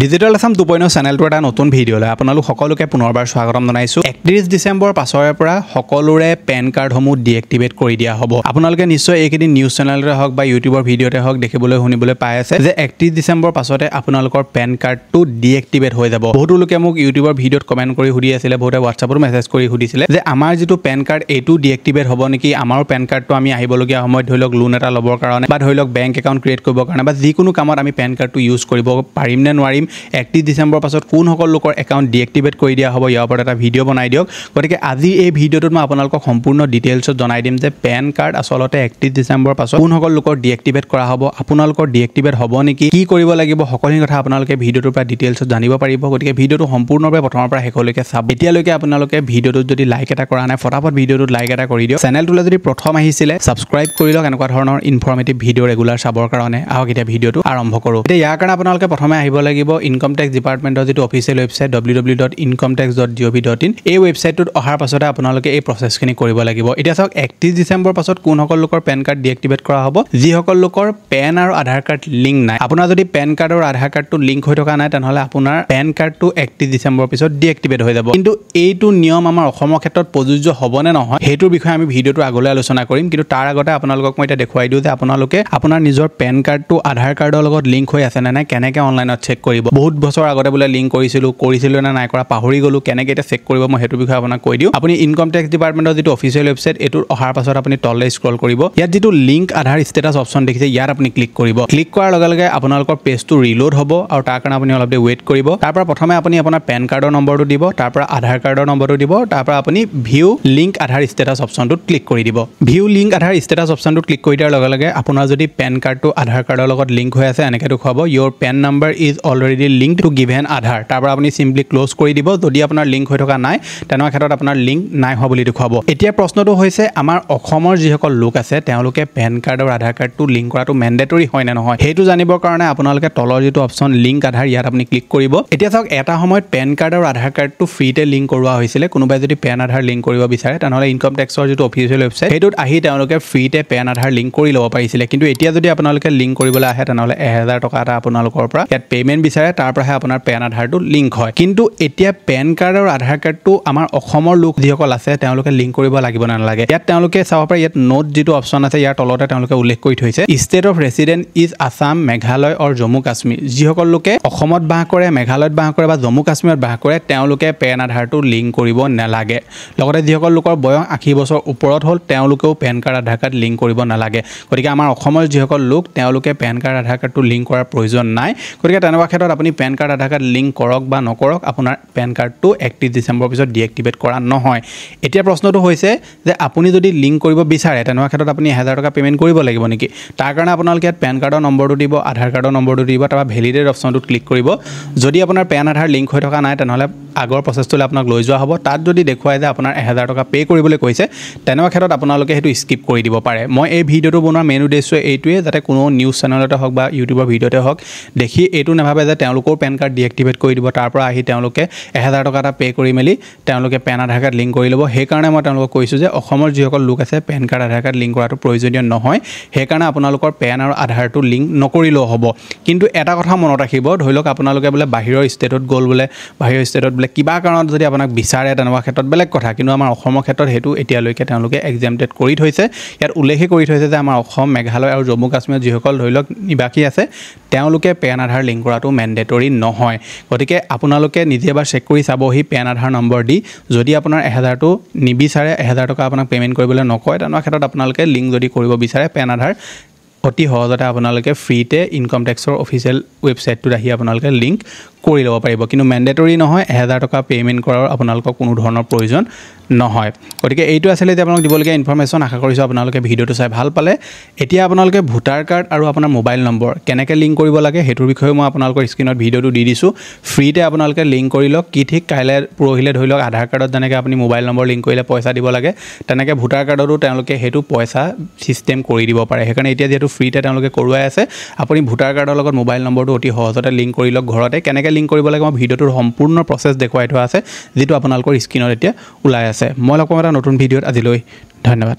Digital Assam 2.0 চেনেলটো এটা নতুন ভিডিঅ'লৈ আপোনালোক সকলোকে পুনৰবাৰ স্বাগতম জনাইছো। 31 ডিসেম্বৰ পাছৰে পৰা সকলোৰে পেন কাৰ্ডসমূহ ডিএক্টিভেট কৰি দিয়া হ'ব। আপোনালোকে নিশ্চয় এইকেইদিন নিউজ চেনেলতে হওক বা ইউটিউবৰ ভিডিঅ'তে হওক দেখিবলৈ শুনিবলৈ পাই আছে যে 31 ডিসেম্বৰ পাছতে আপোনালোকৰ পেন কাৰ্ডটো ডিএক্টিভেট হৈ যাব। বহুতো লোকে মোক ইউটিউবৰ ভিডিঅ'ত কমেন্ট কৰি সুধি আছিল, বহুতে হোৱাটছআপত মেছেজ কৰি সুধিছিল যে আমাৰ যেটো পেন কাৰ্ড এইটো ডিএক্টিভেট হ'ব নেকি, আমাৰো পেন কাৰ্ডটো আমি আহিবলগীয়া সময়ত ধৰি লওক লোন এটা ল'বৰ কাৰণে বা ধৰি লওক বেংক একাউণ্ট ক্ৰিয়েট কৰিবৰ কাৰণে বা যিকোনো কামত আমি পেন কাৰ্ডটো ইউজ কৰিব পাৰিম নে নোৱাৰিম, 31 ডিসেম্বৰ পাছত কোন সকল লোকৰ একাউণ্ট ডিএক্টিভেট কৰি দিয়া হ'ব ইয়াৰ ওপৰত এটা ভিডিঅ' বনাই দিয়ক। গতিকে আজি এই ভিডিঅ'টোত মই আপোনালোকক সম্পূৰ্ণ ডিটেইলছত জনাই দিম যে পেন কাৰ্ড আসলতে 31 ডিসেম্বৰ পাছত কোন সকল লোকৰ ডিএক্টিভেট কৰা হ'ব, আপোনালোকৰ ডিএক্টিভেট হ'ব নেকি, কি কৰিব লাগিব, সকলো কথা আপোনালোকে ভিডিঅ'টোৰ পৰা ডিটেইলছত জানিব পাৰিব। গতিকে ভিডিঅ'টো সম্পূৰ্ণভাৱে প্ৰথমৰ পৰা শেষলৈকে চাব। এতিয়ালৈকে আপোনালোকে ভিডিঅ'টোত যদি লাইক এটা কৰা নাই ফটাফট ভিডিঅ'টোত লাইক এটা কৰি দিয়ক। চেনেলটোলৈ যদি প্ৰথম আহিছিলে ছাবস্ক্ৰাইব কৰি লওক এনেকুৱা ধৰণৰ ইনফৰ্মেটিভ ভিডিঅ' ৰেগুলাৰ চাবৰ কাৰণে। আহক এতিয়া ভিডিঅ'টো আৰম্ভ কৰোঁ। এতিয়া ইয়াৰ কাৰণে আপোনালোকে প্ৰথমে আহিব লাগিব ইনকম টেক্স ডিপাৰ্টমেণ্টৰ যিটো অফিচিয়েল ৱেবছাইট www.incometax.gov.in। এই ৱেবছাইটটোত অহাৰ পাছতে আপোনালোকে এই প্ৰচেছখিনি কৰিব লাগিব। এতিয়া চাওক 31 ডিসেম্বৰ পাছত কোন সকল লোকৰ পেন কাৰ্ড ডিএক্টিভেট কৰা হ'ব, যিসকল লোকৰ পেন আৰু আধাৰ কাৰ্ড লিংক নাই। আপোনাৰ যদি পেন কাৰ্ড আৰু আধাৰ কাৰ্ডটো লিংক হৈ থকা নাই তেনেহ'লে আপোনাৰ পেন কাৰ্ডটো 31 ডিসেম্বৰ পিছত ডিএক্টিভেট হৈ যাব। কিন্তু এইটো নিয়ম আমাৰ অসমৰ ক্ষেত্ৰত প্ৰযোজ্য হ'ব নে নহয় সেইটোৰ বিষয়ে আমি ভিডিঅ'টো আগলৈ আলোচনা কৰিম। কিন্তু তাৰ আগতে আপোনালোকক মই এতিয়া দেখুৱাই দিওঁ যে আপোনালোকে আপোনাৰ নিজৰ পেন কাৰ্ডটো আধাৰ কাৰ্ডৰ লগত লিংক হৈ আছে নে নাই কেনেকৈ অনলাইনত চেক কৰিব। বহুত বছৰ আগতে বোলে লিংক কৰিছিলোঁ নে নাই কৰা পাহৰি গ'লো, কেনেকৈ এতিয়া চেক কৰিব মই সেইটো বিষয়ে আপোনাক কৈ দিওঁ। আপুনি ইনকম টেক্স ডিপাৰ্টমেণ্টৰ যিটো অফিচিয়েল ৱেবছাইট এইটোৰ অহাৰ পাছত আপুনি তললৈ স্ক্ৰল কৰিব। ইয়াত যিটো লিংক আধাৰ ষ্টেটাছ অপশ্যন দেখিছে ইয়াত আপুনি ক্লিক কৰিব। ক্লিক কৰাৰ লগে লগে আপোনালোকৰ পেজটো ৰিলোড হ'ব আৰু তাৰ কাৰণে আপুনি অলপ দেৰি ৱেইট কৰিব। তাৰ পৰা প্ৰথমে আপুনি আপোনাৰ পেন কাৰ্ডৰ নম্বৰটো দিব, তাৰ পৰা আধাৰ কাৰ্ডৰ নম্বৰটো দিব, তাৰ পৰা আপুনি ভিউ লিংক আধাৰ ষ্টেটাছ অপশ্যনটোত ক্লিক কৰি দিব। ভিউ লিংক আধাৰ ষ্টেটাছ অপশ্যনটোত ক্লিক কৰি দিয়াৰ লগে লগে আপোনাৰ যদি পেন কাৰ্ডটো আধাৰ কাৰ্ডৰ লগত লিংক হৈ আছে এনেকৈ দেখুৱাব ইয়ৰ PAN number is already link to given Aadhaar. তাৰ পৰা আপুনি চিম্পলি ক্লোজ কৰি দিব। যদি আপোনাৰ লিংক হৈ থকা নাই তেনেকুৱা ক্ষেত্ৰত আপোনাৰ লিংক নাই হোৱা বুলি দেখুৱাব। এতিয়া প্ৰশ্নটো হৈছে আমাৰ অসমৰ যিসকল লোক আছে তেওঁলোকে পেন কাৰ্ড আৰু আধাৰ কাৰ্ডটো লিংক কৰাটো মেণ্ডেটৰী হয় নে নহয় সেইটো জানিবৰ কাৰণে আপোনালোকে তলৰ যিটো অপশ্যন লিংক আধাৰ ইয়াত আপুনি ক্লিক কৰিব। এতিয়া চাওক এটা সময়ত পেন কাৰ্ড আৰু আধাৰ কাৰ্ডটো ফ্ৰীতে লিংক কৰোৱা হৈছিলে। কোনোবাই যদি পেন আধাৰ লিংক কৰিব বিচাৰে তেনেহ'লে ইনকম টেক্সৰ যিটো অফিচিয়েল ৱেবছাইট সেইটোত আহি তেওঁলোকে ফ্ৰীতে পেন আধাৰ লিংক কৰি ল'ব পাৰিছিলে। কিন্তু এতিয়া যদি আপোনালোকে লিংক কৰিবলৈ আহে তেনেহ'লে 1000 টকা এটা আপোনালোকৰ পৰা ইয়াত পে'মেণ্ট বিচাৰে, তাৰ পৰাহে আপোনাৰ পেন আধাৰটো লিংক হয়। কিন্তু এতিয়া পেন কাৰ্ড আৰু আধাৰ কাৰ্ডটো আমাৰ অসমৰ লোক যিসকল আছে তেওঁলোকে লিংক কৰিব লাগিব নে নালাগে ইয়াত তেওঁলোকে চাব পাৰে। ইয়াত নোট যিটো অপশ্যন আছে ইয়াৰ তলতে তেওঁলোকে উল্লেখ কৰি থৈছে state of resident is Assam, Meghalaya আৰু জম্মু কাশ্মীৰ। যিসকল লোকে অসমত বাস কৰে, মেঘালয়ত বাস কৰে বা জম্মু কাশ্মীৰত বাস কৰে তেওঁলোকে পেন আধাৰটো লিংক কৰিব নালাগে। লগতে যিসকল লোকৰ বয়স 80 বছৰ ওপৰত হ'ল তেওঁলোকেও পেন কাৰ্ড আধাৰ কাৰ্ড লিংক কৰিব নালাগে। গতিকে আমাৰ অসমৰ যিসকল লোক তেওঁলোকে পেন কাৰ্ড আধাৰ কাৰ্ডটো লিংক কৰাৰ প্ৰয়োজন নাই। গতিকে তেনেকুৱা ক্ষেত্ৰত আপুনি পেন কাৰ্ড আধাৰ কাৰ্ড লিংক কৰক বা নকৰক আপোনাৰ পেন কাৰ্ডটো 31 ডিসেম্বৰ পিছত ডিএক্টিভেট কৰা নহয়। এতিয়া প্ৰশ্নটো হৈছে যে আপুনি যদি লিংক কৰিব বিচাৰে তেনেকুৱা ক্ষেত্ৰত আপুনি 1000 টকা পে'মেণ্ট কৰিব লাগিব নেকি। তাৰ কাৰণে আপোনালোকে ইয়াত পেন কাৰ্ডৰ নম্বৰটো দিব, আধাৰ কাৰ্ডৰ নম্বৰটো দিব, তাৰপৰা ভেলিডেট অপশ্যনটোত ক্লিক কৰিব। যদি আপোনাৰ পেন আধাৰ লিংক হৈ থকা নাই তেনেহ'লে আগৰ প্ৰচেছটোলৈ আপোনাক লৈ যোৱা হ'ব। তাত যদি দেখুৱাই যে আপোনাৰ 1000 টকা পে' কৰিবলৈ কৈছে তেনেকুৱা ক্ষেত্ৰত আপোনালোকে সেইটো স্কিপ কৰি দিব পাৰে। মই এই ভিডিঅ'টো বনোৱাৰ মেইন উদ্দেশ্য এইটোৱে যাতে কোনো নিউজ চেনেলতে হওক বা ইউটিউবৰ ভিডিঅ'তে হওক দেখি এইটো নাভাবে যে তেওঁলোকৰ পেন কাৰ্ড ডিএক্টিভেট কৰি দিব, তাৰ পৰা আহি তেওঁলোকে 1000 টকা এটা পে' কৰি মেলি তেওঁলোকে পেন আধাৰ কাৰ্ড লিংক কৰি ল'ব। সেইকাৰণে মই তেওঁলোকক কৈছোঁ যে অসমৰ যিসকল লোক আছে পেন কাৰ্ড আধাৰ কাৰ্ড লিংক কৰাটো প্ৰয়োজনীয় নহয়। সেইকাৰণে আপোনালোকৰ পেন আৰু আধাৰটো লিংক নকৰিলেও হ'ব। কিন্তু এটা কথা মনত ৰাখিব, ধৰি লওক আপোনালোকে বোলে বাহিৰৰ ষ্টেটত গ'ল, বোলে বাহিৰৰ ষ্টেটত বোলে কিবা কাৰণত যদি আপোনাক বিচাৰে তেনেকুৱা ক্ষেত্ৰত বেলেগ কথা। কিন্তু আমাৰ অসমৰ ক্ষেত্ৰত সেইটো এতিয়ালৈকে তেওঁলোকে এক্সেম্পটেড কৰি থৈছে। ইয়াত উল্লেখে কৰি থৈছে যে আমাৰ অসম, মেঘালয় আৰু জম্মু কাশ্মীৰত যিসকল ধৰি লওক নিবাসী আছে তেওঁলোকে পেন আধাৰ লিংক কৰাটো মেণ্ডেটৰী নহয়। গতিকে আপোনালোকে নিজে এবাৰ চেক কৰি চাবহি পেন আধাৰ নম্বৰ দি। যদি আপোনাৰ 1000টো নিবিচাৰে, 1000 টকা আপোনাক পে'মেণ্ট কৰিবলৈ নকয় তেনেকুৱা ক্ষেত্ৰত আপোনালোকে লিংক যদি কৰিব বিচাৰে পেন আধাৰ অতি সহজতে আপোনালোকে ফ্ৰীতে ইনকম টেক্সৰ অফিচিয়েল ৱেবছাইটটোত আহি আপোনালোকে লিংক কৰি ল'ব পাৰিব। কিন্তু মেণ্ডেটৰী নহয়, 1000 টকা পে'মেণ্ট কৰাৰ আপোনালোকক কোনো ধৰণৰ প্ৰয়োজন নহয়। গতিকে এইটো আছিলে যে আপোনালোক দিবলগীয়া ইনফৰ্মেশ্যন। আশা কৰিছোঁ আপোনালোকে ভিডিঅ'টো চাই ভাল পালে। এতিয়া আপোনালোকে ভোটাৰ কাৰ্ড আৰু আপোনাৰ মোবাইল নম্বৰ কেনেকৈ লিংক কৰিব লাগে সেইটোৰ বিষয়ে মই আপোনালোকৰ স্ক্ৰীণত ভিডিঅ'টো দি দিছোঁ। ফ্ৰীতে আপোনালোকে লিংক কৰি লওক। কি ঠিক কাইলৈ পৰহিলৈ ধৰি লওক আধাৰ কাৰ্ডত যেনেকৈ আপুনি মোবাইল নম্বৰ লিংক কৰিলে পইচা দিব লাগে তেনেকৈ ভোটাৰ কাৰ্ডতো তেওঁলোকে সেইটো পইচা ছিষ্টেম কৰি দিব পাৰে। সেইকাৰণে এতিয়া যিহেতু ফ্ৰীতে তেওঁলোকে কৰোৱাই আছে আপুনি ভোটাৰ কাৰ্ডৰ লগত মোবাইল নম্বৰটো অতি সহজতে লিংক কৰি লওক ঘৰতে। কেনেকৈ লিংক কৰিব লাগে মই ভিডিঅ'টোৰ সম্পূৰ্ণ প্ৰচেছ দেখুৱাই থোৱা আছে যিটো আপোনালোকৰ স্ক্ৰীণত এতিয়া ওলাই আছে। মই লগ পাম এটা নতুন ভিডিঅ'ত। আজিলৈ ধন্যবাদ।